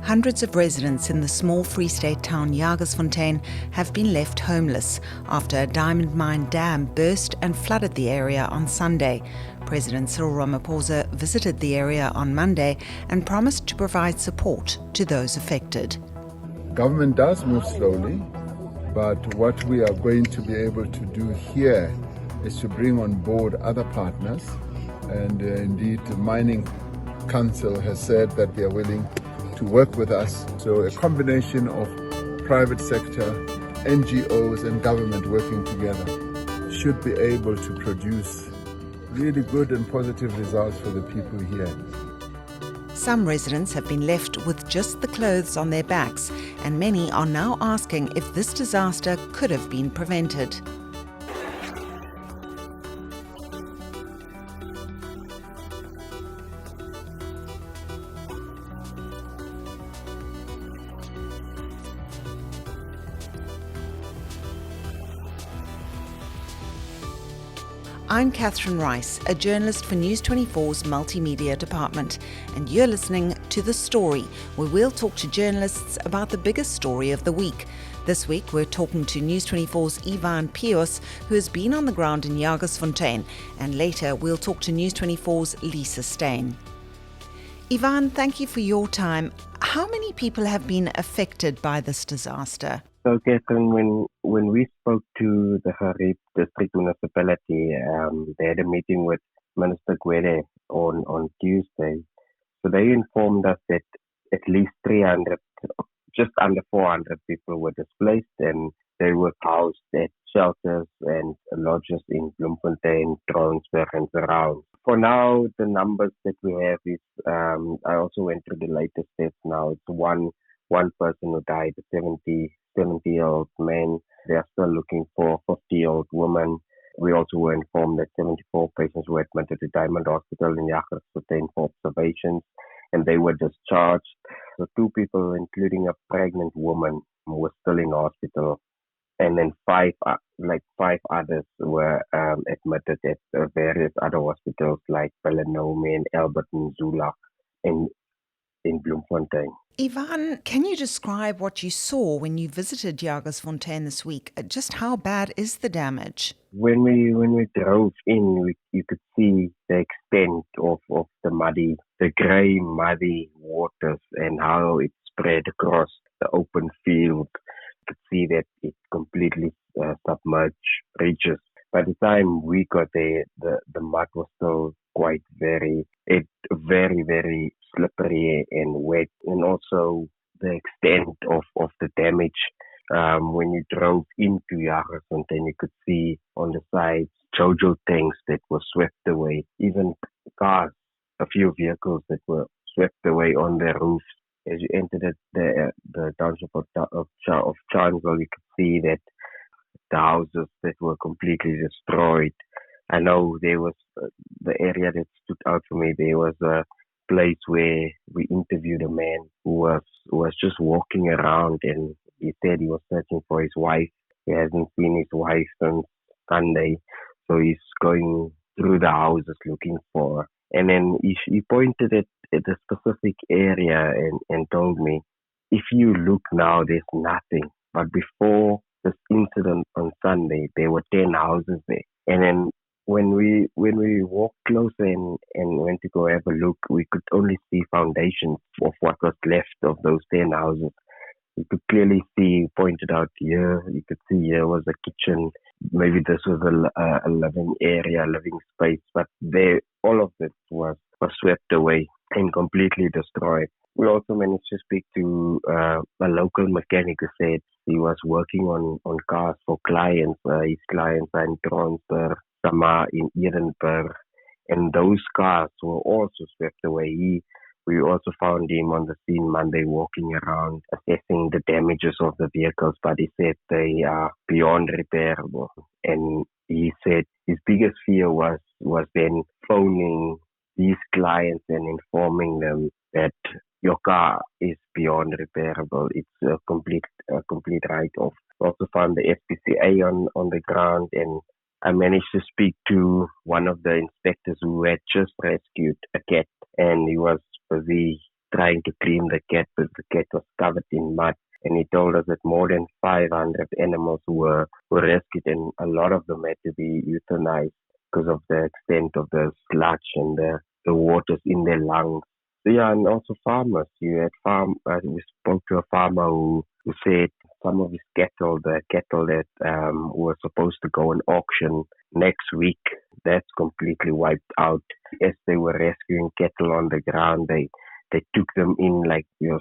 Hundreds of residents in the small Free State town Jagersfontein have been left homeless after a diamond mine dam burst and flooded the area on Sunday. President Cyril Ramaphosa visited the area on Monday and promised to provide support to those affected. Government does move slowly, but what we are going to be able to do here is to bring on board other partners, and indeed the Mining Council has said that they are willing to work with us. So a combination of private sector, NGOs and government working together should be able to produce really good and positive results for the people here. Some residents have been left with just the clothes on their backs, and many are now asking if this disaster could have been prevented. I'm Catherine Rice, a journalist for News 24's Multimedia Department, and you're listening to The Story, where we'll talk to journalists about the biggest story of the week. This week, we're talking to News 24's Ivan Pios, who has been on the ground in Jagersfontein, and later we'll talk to News 24's Lisa Steyn. Ivan, thank you for your time. How many people have been affected by this disaster? So, Catherine, when we spoke to the Harib district municipality, they had a meeting with Minister Gwede on Tuesday. So they informed us that at least 300, just under 400 people were displaced, and they were housed at shelters and lodges in Bloemfontein, Trouwensburg and surrounds. For now, the numbers that we have is, I also went through the latest stats now. It's one person who died, a 70-year-old man. They are still looking for a 50-year-old woman. We also were informed that 74 patients were admitted to Diamond Hospital in Jagersfontein for observations, and they were discharged. So 2 people, including a pregnant woman, were still in hospital. And then 5 others were admitted at various other hospitals like Bellinome and Albert and Zula in Bloemfontein. Ivan, can you describe what you saw when you visited Jagersfontein this week? Just how bad is the damage? When we drove in, you could see the extent of the grey muddy waters and how it spread across the open field. You could see that it completely submerged bridges. By the time we got there, the mud was still quite very, very slippery and wet, and also the extent of the damage. When you drove into Jagersfontein, you could see on the sides Jojo tanks that were swept away, even cars, a few vehicles that were swept away on their roofs. As you entered the township of Chansville, you could see that the houses that were completely destroyed. I know there was the area that stood out for me. There was a place where we interviewed a man who was just walking around, and he said he was searching for his wife. He hasn't seen his wife since Sunday, so he's going through the houses looking for her. And then he pointed at a specific area and told me, if you look now, there's nothing. But before this incident on Sunday, there were 10 houses there. And then when we walked closer and went to go have a look, we could only see foundations of what was left of those 10 houses. You could clearly see, pointed out here, you could see here was a kitchen. Maybe this was a living area, living space, but all of it was swept away and completely destroyed. We also managed to speak to a local mechanic who said he was working on cars for clients. His clients are in Trouwensburg, Sama in Ehrenburg, and those cars were also swept away. We also found him on the scene Monday walking around assessing the damages of the vehicles, but he said they are beyond repairable. And he said his biggest fear was then phoning these clients and informing them that your car is beyond repairable. It's a complete write-off. We also found the FPCA on the ground, and I managed to speak to one of the inspectors who had just rescued a cat, and he was busy trying to clean the cat, but the cat was covered in mud. And he told us that more than 500 animals were rescued, and a lot of them had to be euthanized because of the extent of the sludge and the waters in their lungs. So yeah, and also farmers. We spoke to a farmer who said some of his cattle, the cattle that were supposed to go on auction next week, that's completely wiped out. As they were rescuing cattle on the ground, they took them in like your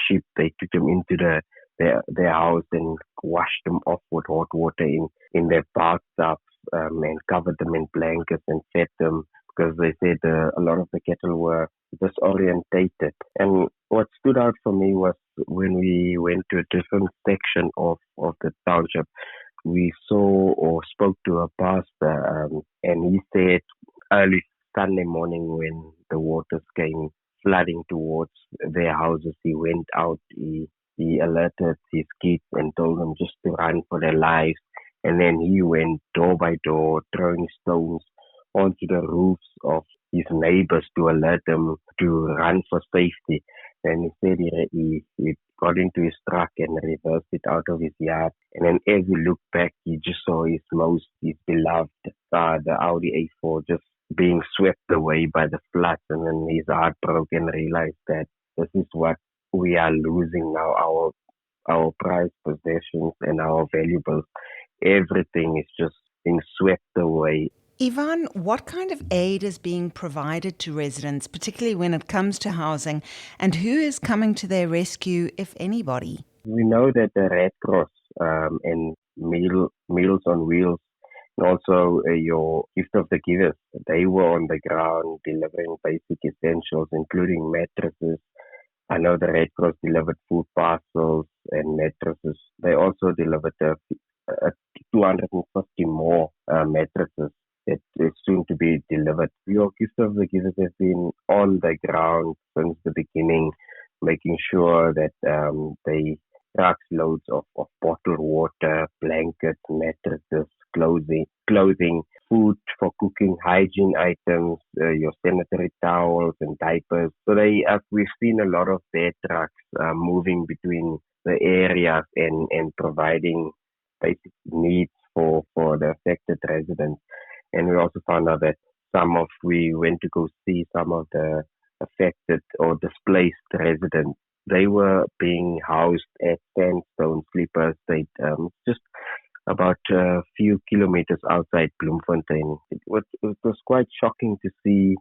sheep. They took them into their house and washed them off with hot water in their bathtubs, and covered them in blankets and fed them, because they said a lot of the cattle were disorientated. And what stood out for me was when we went to a different section of the township, we saw or spoke to a pastor, and he said early Sunday morning when the waters came flooding towards their houses, he went out, he alerted his kids and told them just to run for their lives. And then he went door by door, throwing stones onto the roofs of his neighbors to alert them to run for safety. And he said he got into his truck and reversed it out of his yard. And then as he looked back, he just saw his beloved car, the Audi A4, just being swept away by the floods. And then his heart broke and realized that this is what we are losing now, our prized possessions and our valuables. Everything is just being swept away. Ivan, what kind of aid is being provided to residents, particularly when it comes to housing, and who is coming to their rescue, if anybody? We know that the Red Cross and Meals on Wheels, and also your Gift of the Givers, they were on the ground delivering basic essentials, including mattresses. I know the Red Cross delivered food parcels and mattresses. They also delivered 250 more mattresses that is soon to be delivered. Your Gift of the Givers has been on the ground since the beginning, making sure that they trucks loads of bottled water, blankets, mattresses, clothing, food for cooking, hygiene items, your sanitary towels and diapers. So we've seen a lot of their trucks moving between the areas and providing basic needs for the affected residents. And we also found out that we went to go see some of the affected or displaced residents. They were being housed at Sandstone Sleeper Estate, just about a few kilometers outside Bloemfontein. It was quite shocking to see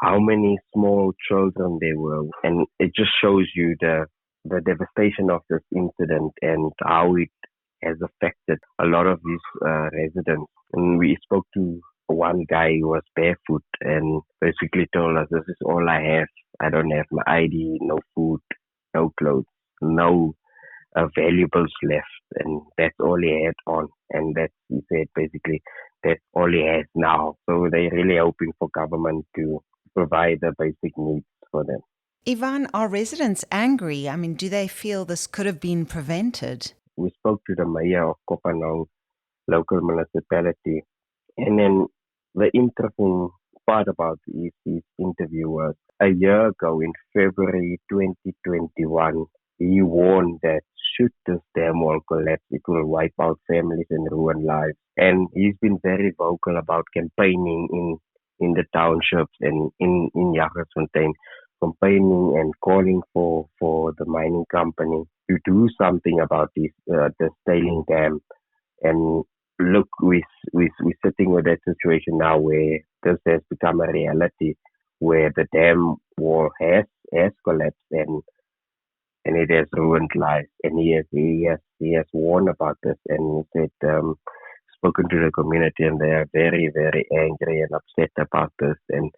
how many small children there were. And it just shows you the devastation of this incident and how it has affected a lot of these residents. And we spoke to one guy who was barefoot and basically told us, this is all I have. I don't have my ID, no food, no clothes, no valuables left. And that's all he had on. And he said basically that's all he has now. So they're really hoping for government to provide the basic needs for them. Ivan, are residents angry? I mean, do they feel this could have been prevented? We spoke to the mayor of Kopanong local municipality. And then the interesting part about his interview was a year ago in February 2021, he warned that should this dam wall collapse, it will wipe out families and ruin lives. And he's been very vocal about campaigning in the townships and in Jagersfontein, campaigning and calling for the mining company to do something about this tailing dam. And look, we're sitting with that situation now where this has become a reality, where the dam wall has collapsed and it has ruined lives. And he has warned about this, and he said spoken to the community, and they are very, very angry and upset about this, and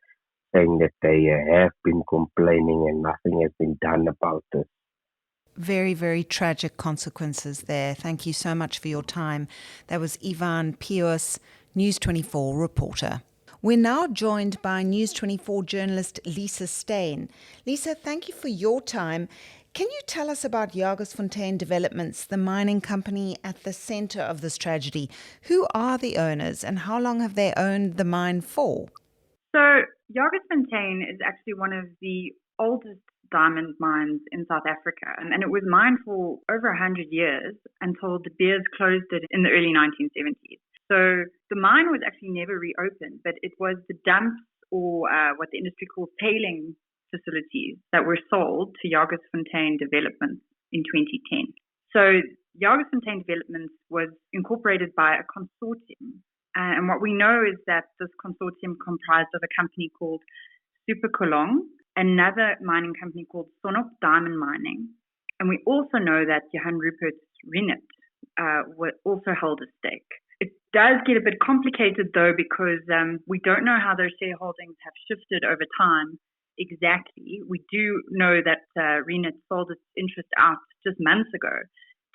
saying that they have been complaining and nothing has been done about this. Very, very tragic consequences there. Thank you so much for your time. That was Ivan Pius, News 24 reporter. We're now joined by News 24 journalist Lisa Steyn. Lisa, thank you for your time. Can you tell us about Jagersfontein Developments, the mining company at the center of this tragedy? Who are the owners and how long have they owned the mine for? So Jagersfontein is actually one of the oldest diamond mines in South Africa. And it was mined for over 100 years until De Beers closed it in the early 1970s. So the mine was actually never reopened, but it was the dumps or what the industry calls tailing facilities that were sold to Jagersfontein Developments in 2010. So Jagersfontein Developments was incorporated by a consortium. And what we know is that this consortium comprised of a company called Super Kolong, another mining company called Sonop Diamond Mining. And we also know that Johan Rupert's Rennet also held a stake. It does get a bit complicated, though, because we don't know how those shareholdings have shifted over time exactly. We do know that Rennet sold its interest out just months ago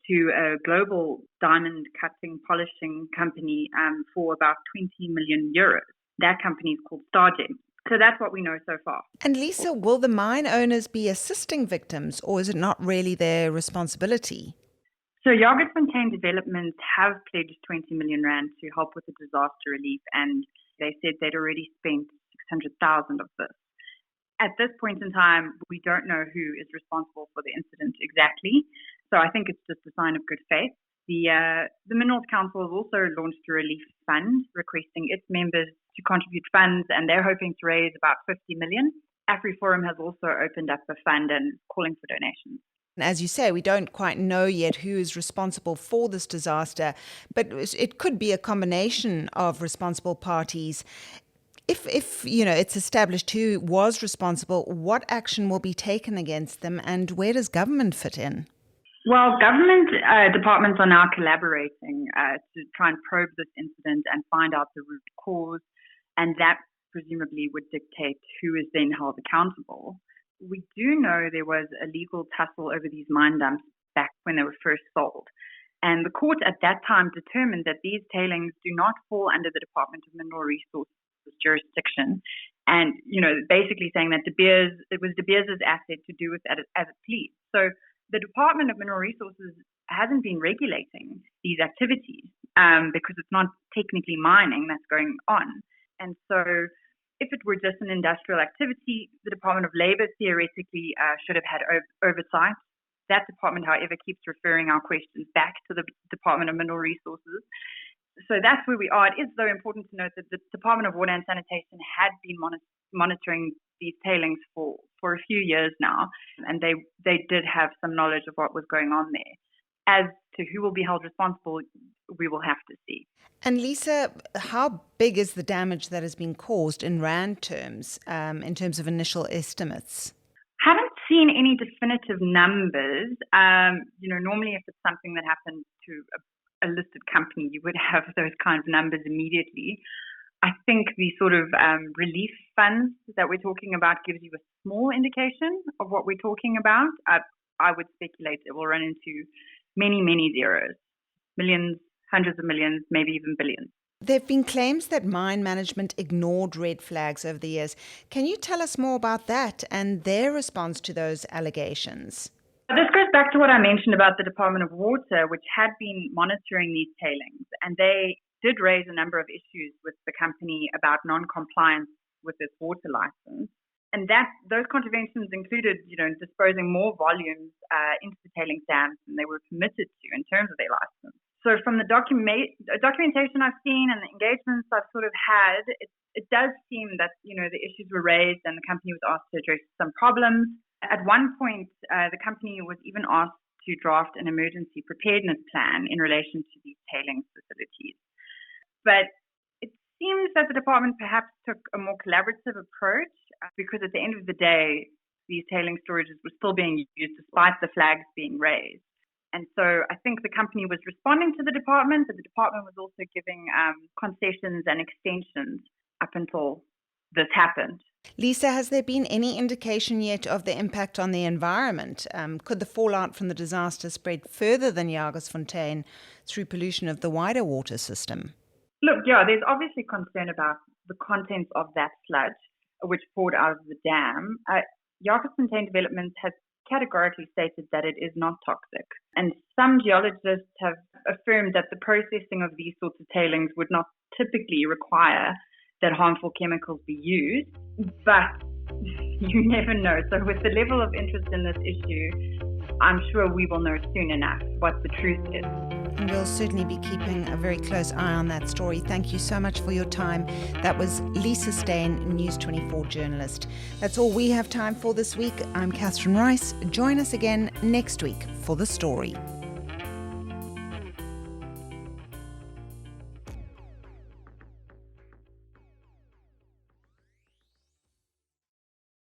to a global diamond cutting polishing company for about 20 million euros. That company is called Stargem. So that's what we know so far. And Lisa, will the mine owners be assisting victims, or is it not really their responsibility? So Jagersfontein Developments have pledged 20 million rand to help with the disaster relief, and they said they'd already spent 600,000 of this. At this point in time, we don't know who is responsible for the incident exactly. So I think it's just a sign of good faith. The Minerals Council has also launched a relief fund requesting its members to contribute funds, and they're hoping to raise about 50 million. AfriForum has also opened up a fund and calling for donations. As you say, we don't quite know yet who is responsible for this disaster, but it could be a combination of responsible parties. If it's established who was responsible, what action will be taken against them, and where does government fit in? Well, government departments are now collaborating to try and probe this incident and find out the root cause, and that presumably would dictate who is then held accountable. We do know there was a legal tussle over these mine dumps back when they were first sold. And the court at that time determined that these tailings do not fall under the Department of Mineral Resources jurisdiction. And, basically saying that it was De Beers' asset to do with that as it pleased. So the Department of Mineral Resources hasn't been regulating these activities because it's not technically mining that's going on. And so if it were just an industrial activity, the Department of Labor theoretically should have had oversight. That department, however, keeps referring our questions back to the Department of Mineral Resources. So that's where we are. It is, though, important to note that the Department of Water and Sanitation had been monitoring these tailings for a few years now, and they did have some knowledge of what was going on there. As to who will be held responsible, we will have to see. And Lisa, how big is the damage that has been caused in rand terms, in terms of initial estimates? Haven't seen any definitive numbers. Normally if it's something that happened to a listed company, you would have those kind of numbers immediately. I think the sort of relief funds that we're talking about gives you a small indication of what we're talking about. I would speculate it will run into many, many zeros, millions, hundreds of millions, maybe even billions. There have been claims that mine management ignored red flags over the years. Can you tell us more about that and their response to those allegations? This goes back to what I mentioned about the Department of Water, which had been monitoring these tailings, and they did raise a number of issues with the company about non-compliance with its water license. And those contraventions included, disposing more volumes into the tailings dams than they were permitted to in terms of their license. So from the documentation I've seen and the engagements I've sort of had, it does seem that, the issues were raised and the company was asked to address some problems. At one point, the company was even asked to draft an emergency preparedness plan in relation to these tailings facilities. But it seems that the department perhaps took a more collaborative approach because at the end of the day, these tailings storages were still being used despite the flags being raised. And so I think the company was responding to the department, but the department was also giving concessions and extensions up until this happened. Lisa, has there been any indication yet of the impact on the environment? Could the fallout from the disaster spread further than Jagersfontein through pollution of the wider water system? Look, there's obviously concern about the contents of that sludge, which poured out of the dam. Jagersfontein Developments has categorically stated that it is not toxic. And some geologists have affirmed that the processing of these sorts of tailings would not typically require that harmful chemicals be used. But you never know. So with the level of interest in this issue, I'm sure we will know soon enough what the truth is. And we'll certainly be keeping a very close eye on that story. Thank you so much for your time. That was Lisa Steyn, News 24 journalist. That's all we have time for this week. I'm Catherine Rice. Join us again next week for The Story.